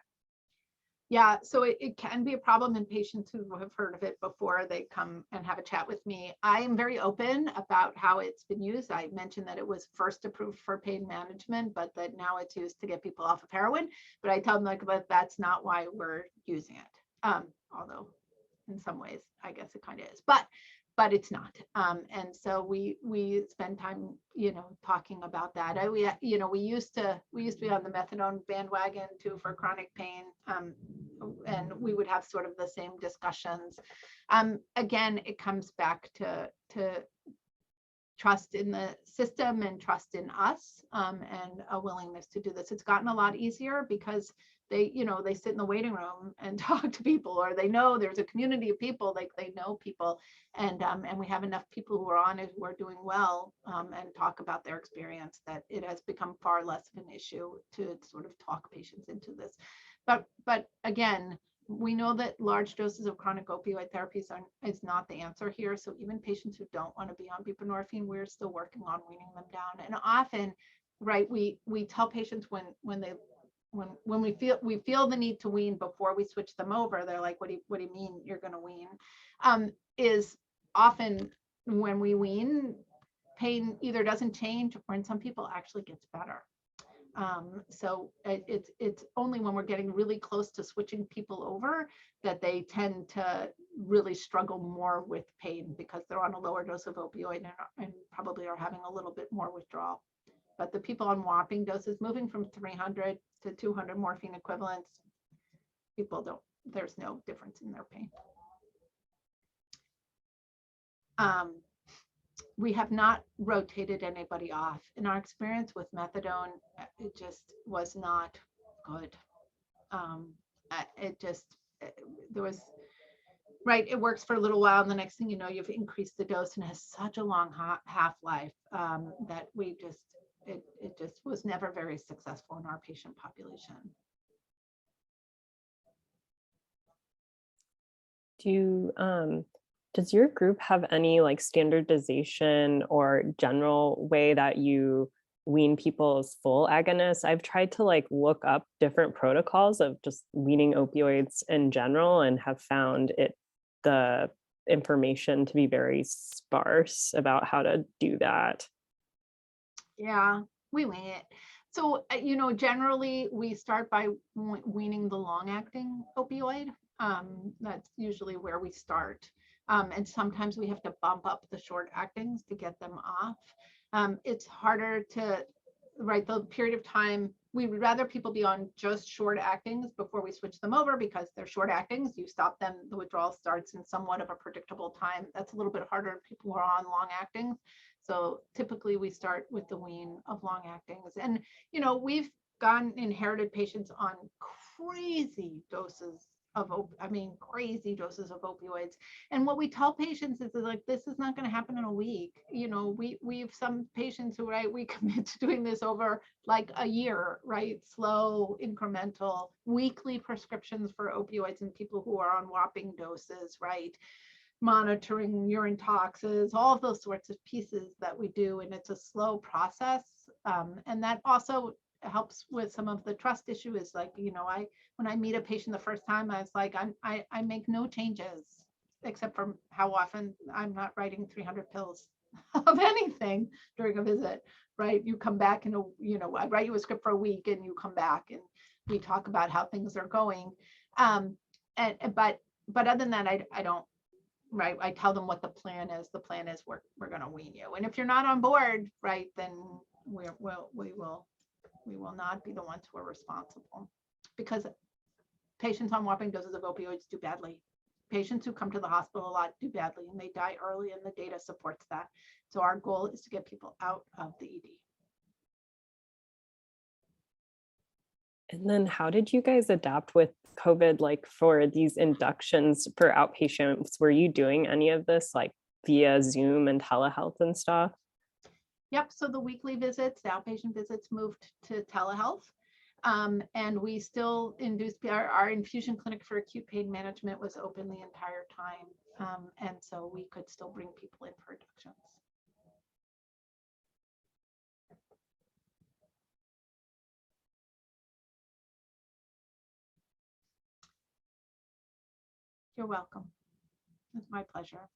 Yeah, so it can be a problem in patients who have heard of it before they come and have a chat with me. I am very open about how it's been used. I mentioned that it was first approved for pain management, but that now it's used to get people off of heroin. But I tell them, like, but that's not why we're using it. Although in some ways, I guess it kind of is, but it's not. And so we spend time, talking about that. We used to be on the methadone bandwagon too for chronic pain. And we would have sort of the same discussions. Again, it comes back to trust in the system and trust in us, and a willingness to do this. It's gotten a lot easier because they sit in the waiting room and talk to people, or they know there's a community of people, like they know people, and we have enough people who are on it who are doing well, and talk about their experience, that it has become far less of an issue to sort of talk patients into this. But again, we know that large doses of chronic opioid therapies is not the answer here. So even patients who don't want to be on buprenorphine, we're still working on weaning them down. And often, right, we tell patients when we feel the need to wean before we switch them over. They're like, what do you mean you're going to wean? Is often when we wean, pain either doesn't change, or in some people actually gets better. So it's only when we're getting really close to switching people over that they tend to really struggle more with pain, because they're on a lower dose of opioid and probably are having a little bit more withdrawal. But the people on whopping doses, moving from 300 to 200 morphine equivalents, there's no difference in their pain. We have not rotated anybody off. In our experience with methadone, it just was not good. It works for a little while, and the next thing you know, you've increased the dose, and it has such a long half-life that we just it just was never very successful in our patient population.
Does your group have any like standardization or general way that you wean people's full agonists? I've tried to like look up different protocols of just weaning opioids in general and have found the information to be very sparse about how to do that.
Yeah, we wean it. So, generally we start by weaning the long-acting opioid. That's usually where we start. And sometimes we have to bump up the short actings to get them off. It's harder to, right, the period of time, we would rather people be on just short actings before we switch them over, because they're short actings. You stop them, the withdrawal starts in somewhat of a predictable time. That's a little bit harder for people who are on long actings. So typically we start with the wean of long actings. And, we've inherited patients on crazy doses of, crazy doses of opioids. And what we tell patients is like, this is not going to happen in a week. We have some patients who, right, we commit to doing this over like a year, right? Slow, incremental, weekly prescriptions for opioids in people who are on whopping doses, right? Monitoring urine toxes, all of those sorts of pieces that we do. And it's a slow process. And that also helps with some of the trust issue. Is like, when I meet a patient the first time, I was like, I make no changes except for how often I'm not writing 300 pills of anything during a visit, right? You come back and, I write you a script for a week and you come back and we talk about how things are going. But other than that, I don't, right? I tell them what the plan is. The plan is we're going to wean you. And if you're not on board, right, then we will not be the ones who are responsible, because patients on whopping doses of opioids do badly. Patients who come to the hospital a lot do badly and they die early, and the data supports that. So our goal is to get people out of the ED.
And then how did you guys adapt with COVID, like for these inductions for outpatients? Were you doing any of this like via Zoom and telehealth and stuff?
Yep. So the weekly visits, the outpatient visits moved to telehealth. And we still induced, our infusion clinic for acute pain management was open the entire time. And so we could still bring people in for inductions. You're welcome. It's my pleasure.